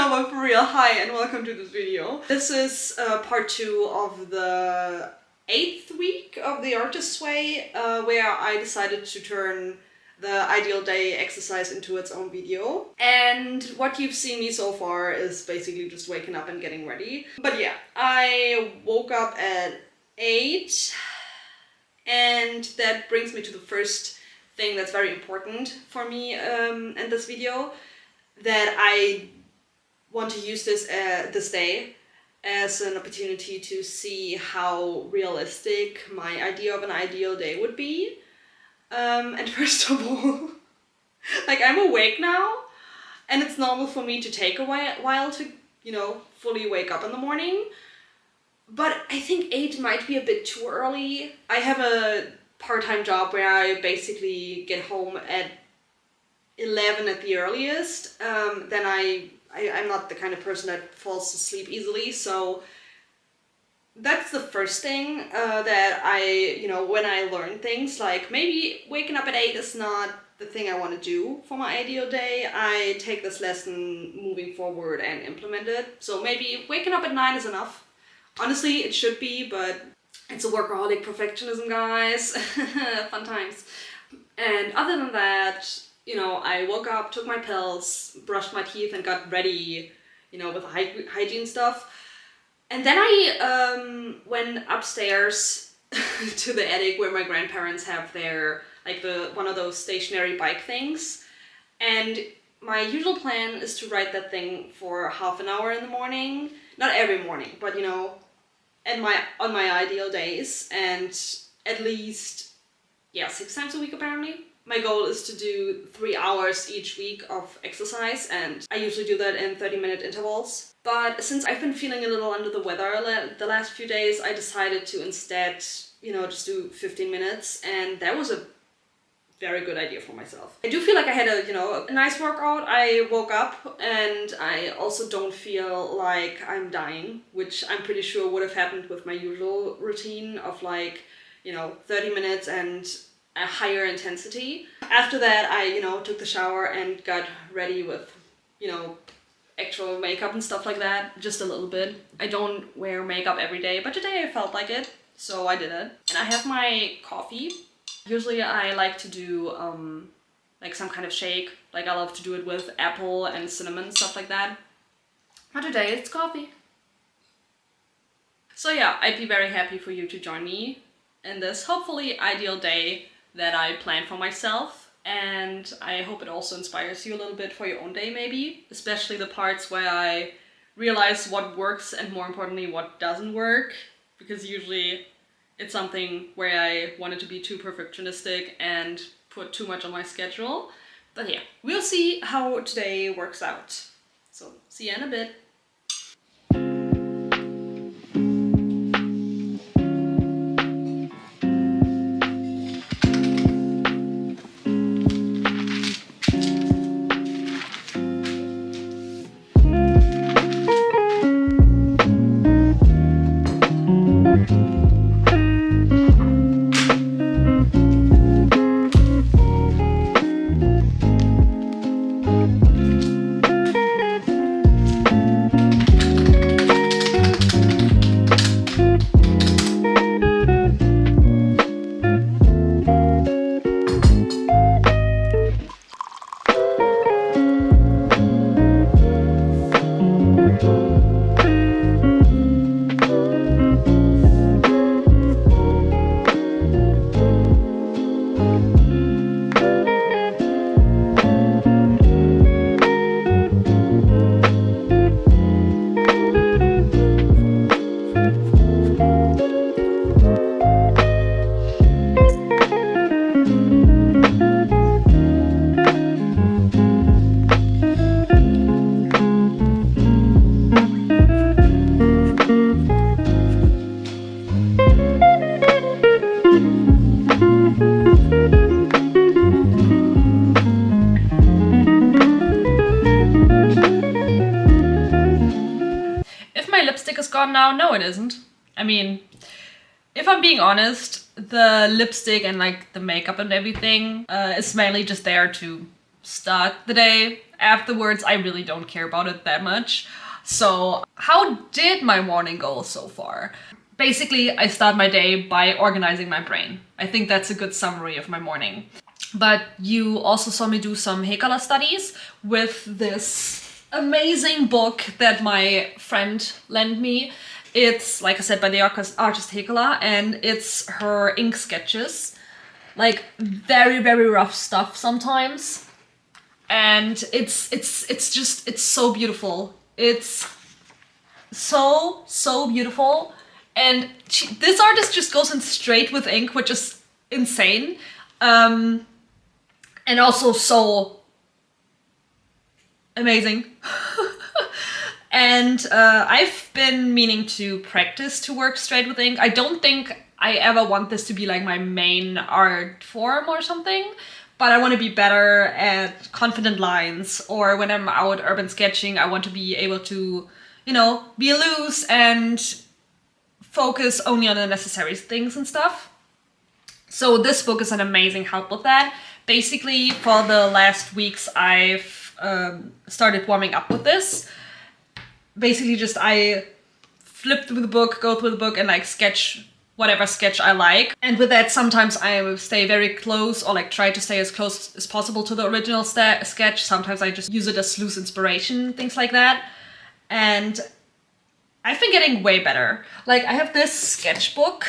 No, but for real, hi and welcome to this video. This is part 2 of the 8th week of the Artist's Way, where I decided to turn the ideal day exercise into its own video. And what you've seen me so far is basically just waking up and getting ready. But yeah, I woke up at 8, and that brings me to the first thing that's very important for me in this video, that I want to use this day as an opportunity to see how realistic my idea of an ideal day would be. And first of all, like, I'm awake now, and it's normal for me to take a while to, fully wake up in the morning. But I think 8 might be a bit too early. I have a part-time job where I basically get home at 11 at the earliest. Then I'm not the kind of person that falls asleep easily, so that's the first thing that when I learn things, like maybe waking up at 8 is not the thing I want to do for my ideal day, I take this lesson moving forward and implement it. So maybe waking up at 9 is enough. Honestly, it should be, but it's a workaholic perfectionism, guys. Fun times. And other than that, I woke up, took my pills, brushed my teeth, and got ready, with the hygiene stuff. And then I went upstairs to the attic where my grandparents have their, one of those stationary bike things. And my usual plan is to ride that thing for half an hour in the morning. Not every morning, but on my ideal days, and at least 6 times a week apparently. My goal is to do 3 hours each week of exercise, and I usually do that in 30-minute intervals. But since I've been feeling a little under the weather the last few days, I decided to instead, just do 15 minutes, and that was a very good idea for myself. I do feel like I had a nice workout. I woke up, and I also don't feel like I'm dying, which I'm pretty sure would have happened with my usual routine of 30 minutes and a higher intensity. After that, I, took the shower and got ready with, actual makeup and stuff like that, just a little bit. I don't wear makeup every day, but today I felt like it, so I did it. And I have my coffee. Usually I like to do some kind of shake. I love to do it with apple and cinnamon, stuff like that. But today it's coffee. So yeah, I'd be very happy for you to join me in this hopefully ideal day that I plan for myself, and I hope it also inspires you a little bit for your own day maybe, especially the parts where I realize what works and more importantly what doesn't work, because usually it's something where I wanted to be too perfectionistic and put too much on my schedule. But yeah, we'll see how today works out. So see you in a bit. Gone now? No, it isn't. I mean, if I'm being honest, the lipstick and the makeup and everything is mainly just there to start the day Afterwards, I really don't care about it that much. So how did my morning go so far? Basically, I start my day by organizing my brain. I think that's a good summary of my morning. But you also saw me do some Hekala studies with this amazing book that my friend lent me. It's, like I said, by the artist Hekala, and it's her ink sketches. Like, very, very rough stuff sometimes. And it's so beautiful. It's so beautiful. And this artist just goes in straight with ink, which is insane. And also so amazing. And I've been meaning to practice to work straight with ink. I don't think I ever want this to be like my main art form or something, but I want to be better at confident lines, or when I'm out urban sketching, I want to be able to, you know, be loose and focus only on the necessary things and stuff. So this book is an amazing help with that. Basically, for the last weeks, I've started warming up with this. Basically, just I flip through the book, go through the book, and like sketch whatever sketch I like. And with that, sometimes I stay very close, or like try to stay as close as possible to the original sketch. Sometimes I just use it as loose inspiration, things like that. And I've been getting way better. Like, I have this sketchbook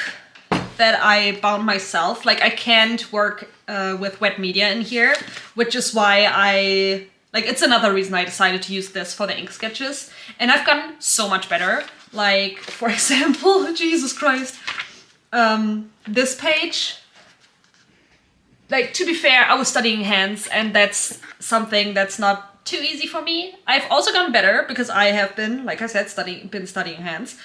that I bound myself. Like, I can't work with wet media in here, which is why it's another reason I decided to use this for the ink sketches. And I've gotten so much better. Like, for example, Jesus Christ, this page. Like, to be fair, I was studying hands, and that's something that's not too easy for me. I've also gotten better because I have been, like I said, studying hands.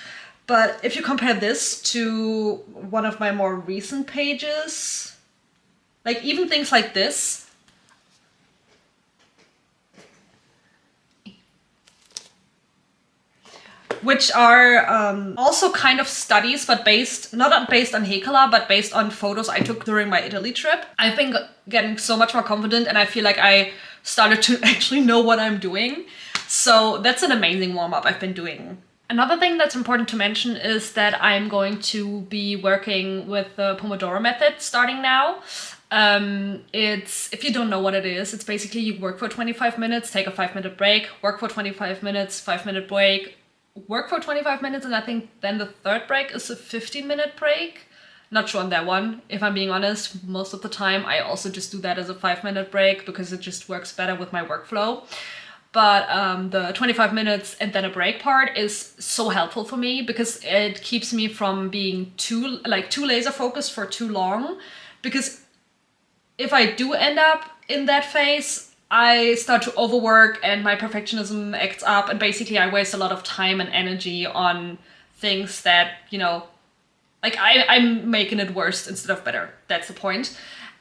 But if you compare this to one of my more recent pages, like even things like this, which are also kind of studies, but not based on Hekala, but based on photos I took during my Italy trip. I've been getting so much more confident, and I feel like I started to actually know what I'm doing. So that's an amazing warm-up I've been doing. Another thing that's important to mention is that I'm going to be working with the Pomodoro method starting now. If you don't know what it is, it's basically you work for 25 minutes, take a 5-minute break, work for 25 minutes, 5-minute break, work for 25 minutes, and I think then the third break is a 15-minute break. Not sure on that one, if I'm being honest. Most of the time I also just do that as a 5-minute break because it just works better with my workflow. But the 25 minutes and then a break part is so helpful for me because it keeps me from being too laser focused for too long. Because if I do end up in that phase, I start to overwork and my perfectionism acts up, and basically I waste a lot of time and energy on things that, you know, like I'm making it worse instead of better. That's the point.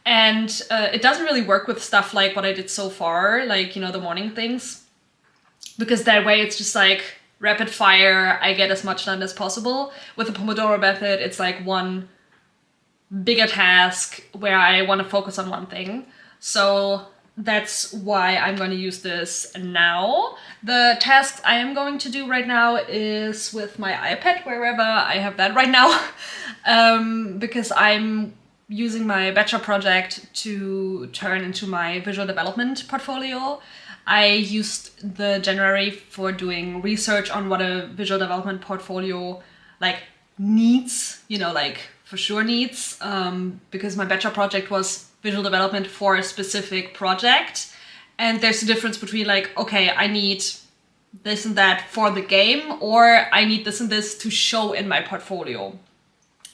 And it doesn't really work with stuff like what I did so far, like, you know, the morning things. Because that way it's just like rapid fire, I get as much done as possible. With the Pomodoro method, it's like one bigger task where I want to focus on one thing. So that's why I'm going to use this now. The task I am going to do right now is with my iPad, wherever I have that right now, because I'm using my bachelor project to turn into my visual development portfolio. I used the January for doing research on what a visual development portfolio like needs, you know, like for sure needs, because my bachelor project was visual development for a specific project. And there's a difference between like, okay, I need this and that for the game, or I need this and this to show in my portfolio.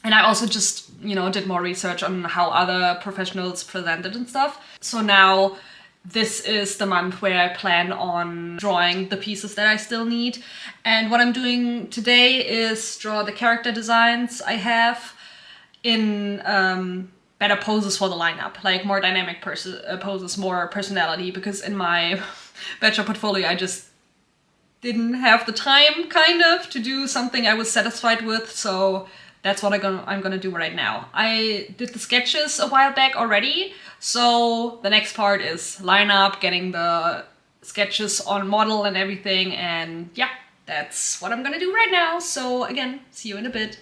And I also just, you know, did more research on how other professionals presented and stuff. So now this is the month where I plan on drawing the pieces that I still need. And what I'm doing today is draw the character designs I have in better poses for the lineup, like more dynamic poses, more personality, because in my bachelor portfolio I just didn't have the time kind of to do something I was satisfied with. So that's what I'm gonna do right now. I did the sketches a while back already, so the next part is lineup, getting the sketches on model and everything, and yeah, that's what I'm gonna do right now. So again, see you in a bit.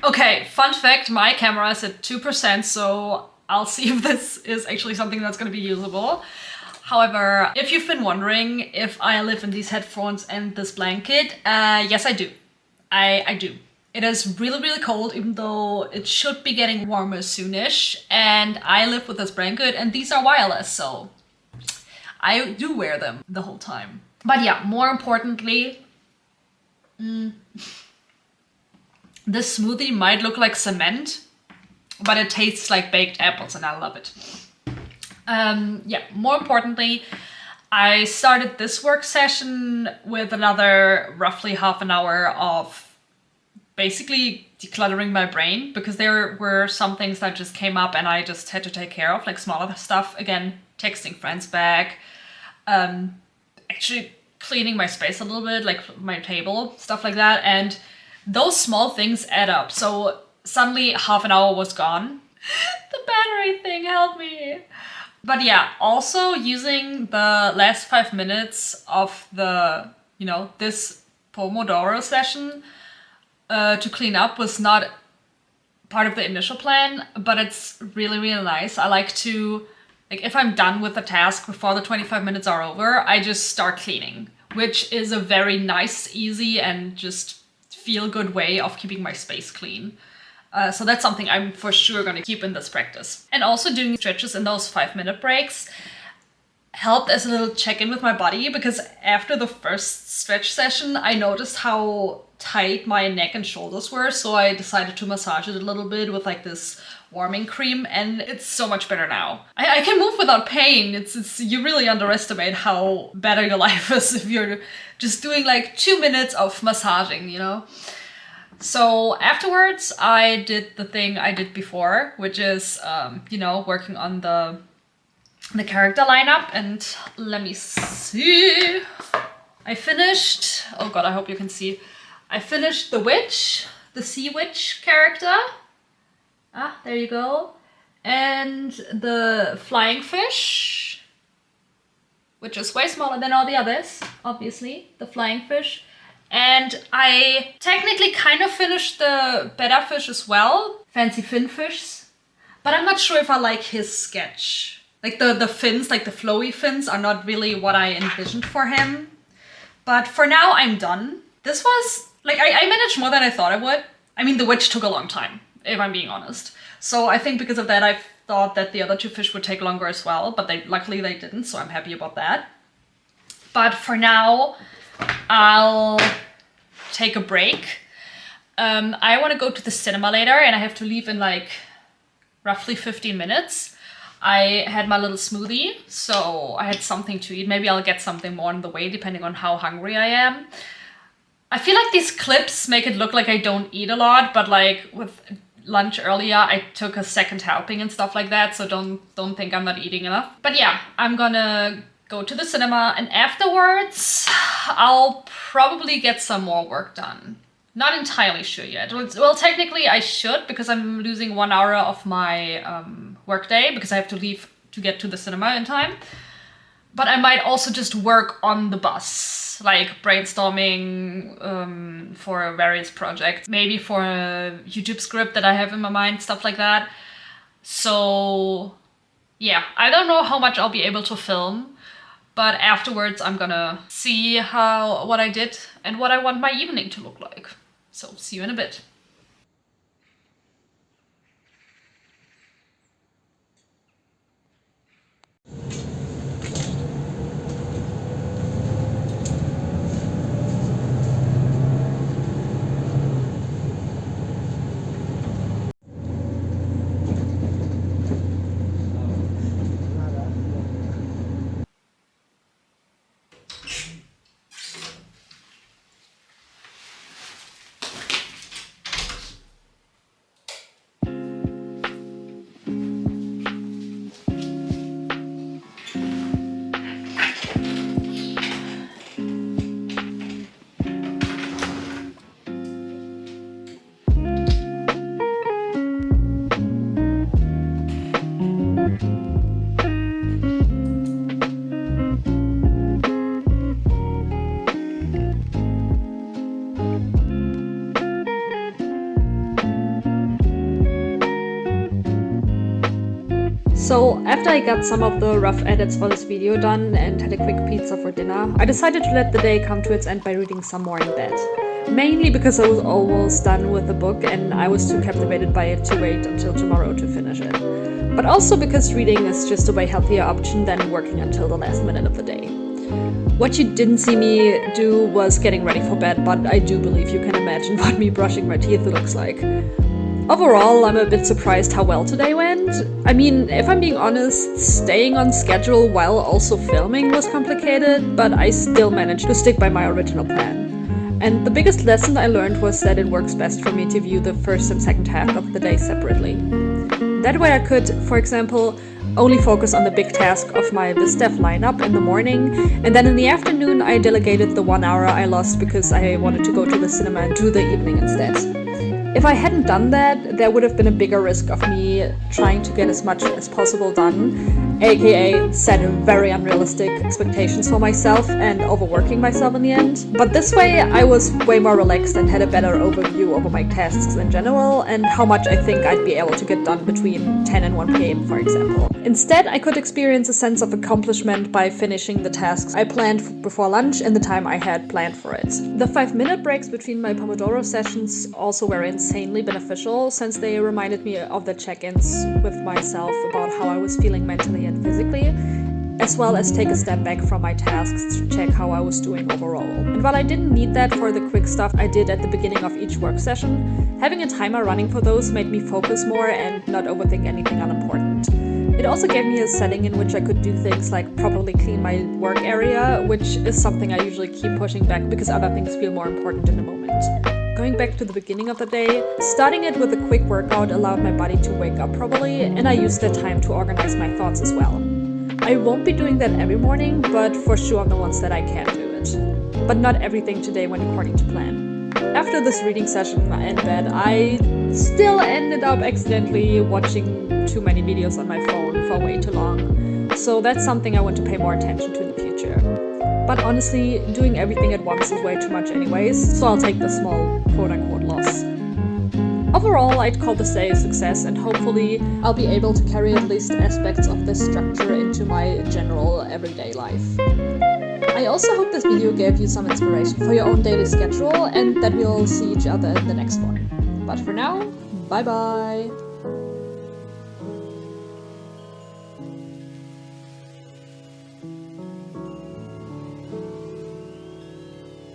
Okay, fun fact, my camera is at 2%, so I'll see if this is actually something that's going to be usable. However, if you've been wondering if I live in these headphones and this blanket, yes I do. I do. It is really, really cold, even though it should be getting warmer soonish, and I live with this blanket and these are wireless, so I do wear them the whole time. But yeah, more importantly, this smoothie might look like cement, but it tastes like baked apples and I love it. Yeah, more importantly, I started this work session with another roughly half an hour of basically decluttering my brain, because there were some things that just came up and I just had to take care of, like smaller stuff. Again, texting friends back, actually cleaning my space a little bit, like my table, stuff like that. And those small things add up. So suddenly half an hour was gone. The battery thing helped me. But yeah, also using the last 5 minutes of the, this Pomodoro session to clean up was not part of the initial plan, but it's really, really nice. I like to, if I'm done with the task before the 25 minutes are over, I just start cleaning, which is a very nice, easy, and just feel-good way of keeping my space clean. So that's something I'm for sure going to keep in this practice. And also doing stretches in those 5-minute breaks helped as a little check-in with my body, because after the first stretch session, I noticed how tight my neck and shoulders were. So I decided to massage it a little bit with like this warming cream, and it's so much better now. I can move without pain. It's you really underestimate how better your life is if you're just doing like 2 minutes of massaging, So afterwards, I did the thing I did before, which is, working on the character lineup. And let me see. I finished, oh god, I hope you can see. I finished the witch, the sea witch character. Ah, there you go. And the flying fish, which is way smaller than all the others, obviously, the flying fish. And I technically kind of finished the betta fish as well, fancy fin fish, but I'm not sure if I like his sketch. Like the fins, like the flowy fins, are not really what I envisioned for him. But for now, I'm done. This was, I managed more than I thought I would. I mean, the witch took a long time, if I'm being honest. So I think because of that, I thought that the other 2 fish would take longer as well, but luckily they didn't, so I'm happy about that. But for now, I'll take a break. I want to go to the cinema later, and I have to leave in roughly 15 minutes. I had my little smoothie, so I had something to eat. Maybe I'll get something more on the way, depending on how hungry I am. I feel like these clips make it look like I don't eat a lot, but with lunch earlier, I took a second helping and stuff like that, so don't think I'm not eating enough. But yeah, I'm gonna go to the cinema, and afterwards, I'll probably get some more work done. Not entirely sure yet. Well, technically I should, because I'm losing 1 hour of my work day, because I have to leave to get to the cinema in time. But I might also just work on the bus, brainstorming for various projects, maybe for a YouTube script that I have in my mind, stuff like that. So yeah, I don't know how much I'll be able to film, but afterwards I'm gonna see what I did and what I want my evening to look like. So see you in a bit. So after I got some of the rough edits for this video done and had a quick pizza for dinner, I decided to let the day come to its end by reading some more in bed. Mainly because I was almost done with the book and I was too captivated by it to wait until tomorrow to finish it. But also because reading is just a way healthier option than working until the last minute of the day. What you didn't see me do was getting ready for bed, but I do believe you can imagine what me brushing my teeth looks like. Overall, I'm a bit surprised how well today went. I mean, if I'm being honest, staying on schedule while also filming was complicated, but I still managed to stick by my original plan. And the biggest lesson I learned was that it works best for me to view the first and second half of the day separately. That way I could, for example, only focus on the big task of my BizDev lineup in the morning, and then in the afternoon I delegated the 1 hour I lost because I wanted to go to the cinema and do the evening instead. If I hadn't done that, there would have been a bigger risk of me trying to get as much as possible done, aka set very unrealistic expectations for myself and overworking myself in the end. But this way, I was way more relaxed and had a better overview over my tasks in general and how much I think I'd be able to get done between 10 and 1 p.m, for example. Instead, I could experience a sense of accomplishment by finishing the tasks I planned before lunch in the time I had planned for it. The 5-minute breaks between my Pomodoro sessions also were insanely beneficial, since they reminded me of the check-ins with myself about how I was feeling mentally and physically, as well as take a step back from my tasks to check how I was doing overall. And while I didn't need that for the quick stuff I did at the beginning of each work session, having a timer running for those made me focus more and not overthink anything unimportant. It also gave me a setting in which I could do things like properly clean my work area, which is something I usually keep pushing back because other things feel more important in the moment. Going back to the beginning of the day, starting it with a quick workout allowed my body to wake up properly, and I used that time to organize my thoughts as well. I won't be doing that every morning, but for sure on the ones that I can do it. But not everything today went according to plan. After this reading session in bed, I still ended up accidentally watching too many videos on my phone for way too long. So that's something I want to pay more attention to in the future. But honestly, doing everything at once is way too much anyways, so I'll take the small quote-unquote loss. Overall, I'd call this day a success, and hopefully I'll be able to carry at least aspects of this structure into my general everyday life. I also hope this video gave you some inspiration for your own daily schedule, and that we'll see each other in the next one. But for now, bye bye!